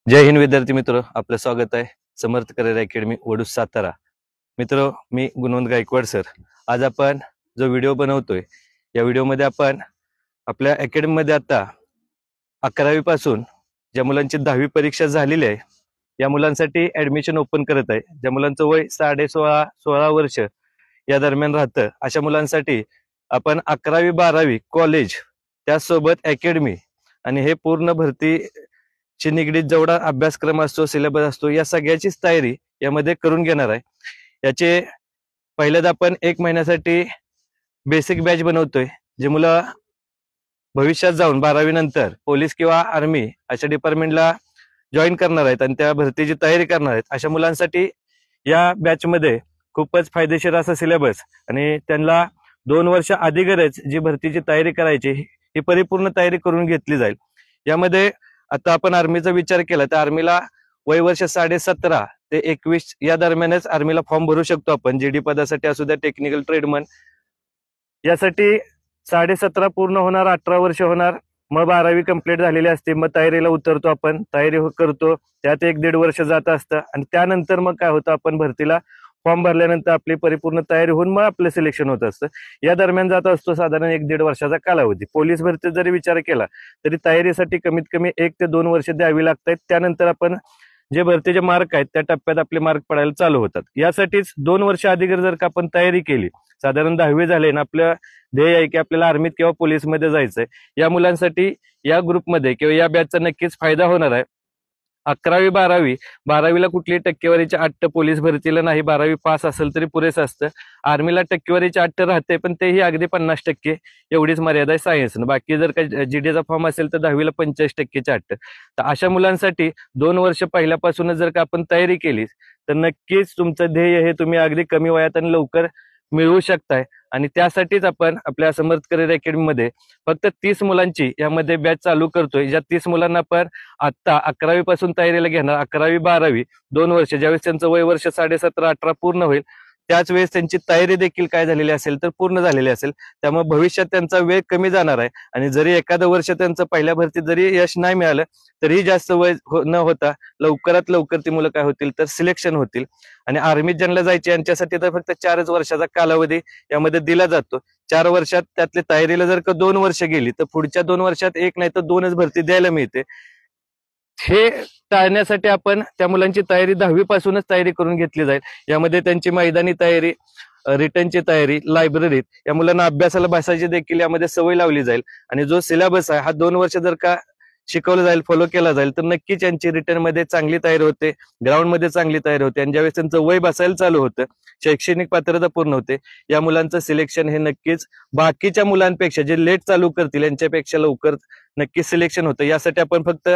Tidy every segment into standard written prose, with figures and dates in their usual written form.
जय हिंद विद्यार्थी मित्र, आपलं स्वागत आहे समर्थ करिअर अकॅडमी वडूज सातारा। मित्र, मी गुणवंत गायकवाड सर। आज आपण जो व्हिडिओ बनवतोय या व्हिडिओमध्ये आपण आपल्या अकॅडमीमध्ये आता 11वी पासून ज्या मुलांची 10वी परीक्षा झालेली आहे या मुलांसाठी ऍडमिशन ओपन करत आहे। ज्या मुलांचं वय 16.5 वर्ष या दरम्यान राहतं अशा मुलांसाठी आपण 11वी 12वी कॉलेज त्यासोबत अकॅडमी आणि हे पूर्ण भरती ची निगडीत जेवढा अभ्यासक्रम असतो, सिलेबस असतो, या सगळ्याचीच तयारी यामध्ये करून घेणार आहे। याचे पहिल्यांदा आपण 1 महिन्यासाठी बेसिक बॅच बनवतोय, जे मुलं भविष्यात जाऊन 12वी नंतर पोलीस किंवा आर्मी अशा डिपार्टमेंटला जॉईन करणार आहेत आणि त्या भरतीची तयारी करणार आहेत अशा मुलांसाठी या बॅचमध्ये खूपच फायदेशीर असा सिलेबस आणि त्यांना 2 वर्ष अगोदरच जी भरतीची तयारी करायची ही परिपूर्ण तयारी करून घेतली जाईल। यामध्ये आता आपण आर्मीचा विचार केला तर आर्मीला वय वर्ष 17.5 ते 21 या दरम्यानच आर्मीला फॉर्म भरू शकतो आपण। जीडी पदासाठी असू द्या, टेक्निकल ट्रेडमन, यासाठी 17.5 पूर्ण होणार, 18 वर्ष होणार, मग 12वी कंप्लीट झालेली असते, मग तयारीला उतरतो आपण, तयारी करतो, त्यात 1-1.5 वर्ष जात असतं आणि त्यानंतर मग काय होतं, आपण भरतीला फॉर्म भरल्यानंतर आपली परिपूर्ण तयारी होऊन मग आपलं सिलेक्शन होत असतं। या दरम्यान जात असतो साधारण 1-1.5 वर्षाचा कालावधी। पोलीस भरती जरी विचार केला तरी तयारीसाठी कमीत कमी 1 ते 2 वर्ष द्यावी लागतात। त्यानंतर आपण जे भरतीचे मार्क आहेत त्या टप्प्यात आपले मार्क पडायला चालू होतात। यासाठीच 2 वर्ष अगोदर जर का आपण तयारी केली, साधारण 10वी झाले ना, आपलं ध्येय आहे की आपल्याला आर्मीत किंवा पोलीसमध्ये जायचंय, या मुलांसाठी या ग्रुपमध्ये किंवा या बॅचचा नक्कीच फायदा होणार आहे। 11वी 12वी, 12वीला कुठली टक्केवारीच्या अट पोलीस भरतीला नाही, 12वी पास असेल तरी पुरेसं असतं। आर्मीला टक्केवारीची अट राहते पण तेही अगदी 50% एवढीच मर्यादा आहे सायन्सनं। बाकी जर का जीडीचा फॉर्म असेल तर 10वीला 85%ची अट। तर अशा मुलांसाठी 2 वर्ष पहिल्यापासूनच जर का आपण तयारी केली तर नक्कीच तुमचं ध्येय हे तुम्ही अगदी कमी वयात आणि लवकर मिळवू शकताय। आणि त्यासाठीच आपण आपल्या समर्थ करिअर अकॅडमीमध्ये फक्त 30 मुलांची यामध्ये बॅच चालू करतोय। ज्या 30 मुलांना आपण आता 11वी पासून तयारीला घेणार, 11वी 12वी 2 वर्ष, ज्यावेळेस त्यांचं वय वर्ष 17.5-18 पूर्ण होईल त्याच वेळेस त्यांची तयारी देखील काय झालेली असेल तर पूर्ण झालेली असेल। त्यामुळे भविष्यात त्यांचा वेळ कमी जाणार आहे आणि जरी एखादं वर्ष त्यांचं पहिल्या भरतीत जरी यश नाही मिळालं तरी जास्त वय न होता लवकरात लवकर ती मुलं काय होतील तर सिलेक्शन होतील। आणि आर्मीत ज्यांना जायचे यांच्यासाठी तर फक्त 4च वर्षाचा कालावधी यामध्ये दिला जातो। 4 वर्षात त्यातली तयारीला जर का 2 वर्ष गेली तर पुढच्या 2 वर्षात 1 नाही तर 2च भरती द्यायला मिळते। हे टाळण्यासाठी आपण त्या मुलांची तयारी 10वी पासूनच तयारी करून घेतली जाईल। यामध्ये त्यांची मैदानी तयारी, रिटर्नची तयारी, लायब्ररीत या मुलांना अभ्यासाला बसायची देखील यामध्ये सवय लावली जाईल। आणि जो सिलेबस आहे हा 2 वर्ष जर का शिकवलं जाईल, फॉलो केला जाईल तर नक्कीच यांची रिटर्न मध्ये चांगली तयारी होते, ग्राउंड मध्ये चांगली तयारी होते आणि ज्यावेळेस त्यांचं वय बसायला चालू होतं, शैक्षणिक पात्रता पूर्ण होते, या मुलांचं सिलेक्शन हे नक्कीच बाकीच्या मुलांपेक्षा जे लेट चालू करतील यांच्यापेक्षा लवकर नक्कीच सिलेक्शन होतं। यासाठी आपण फक्त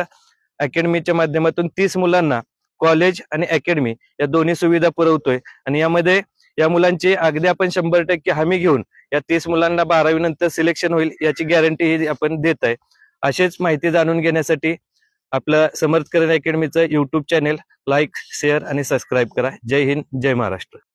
अकॅडमीच्या माध्यमातून 30 मुलांना कॉलेज आणि अकॅडमी या दोन्ही सुविधा पुरवतोय आणि यामध्ये या मुलांची अगदी आपण 100% हमी घेऊन या 30 मुलांना 12वी नंतर सिलेक्शन होईल याची गॅरंटी ही आपण देत आहे। अशीच माहिती जाणून घेण्यासाठी आपलं समर्थ करिअर अकॅडमीचं YouTube चॅनेल लाईक, शेअर आणि सबस्क्राईब करा। जय हिंद, जय महाराष्ट्र।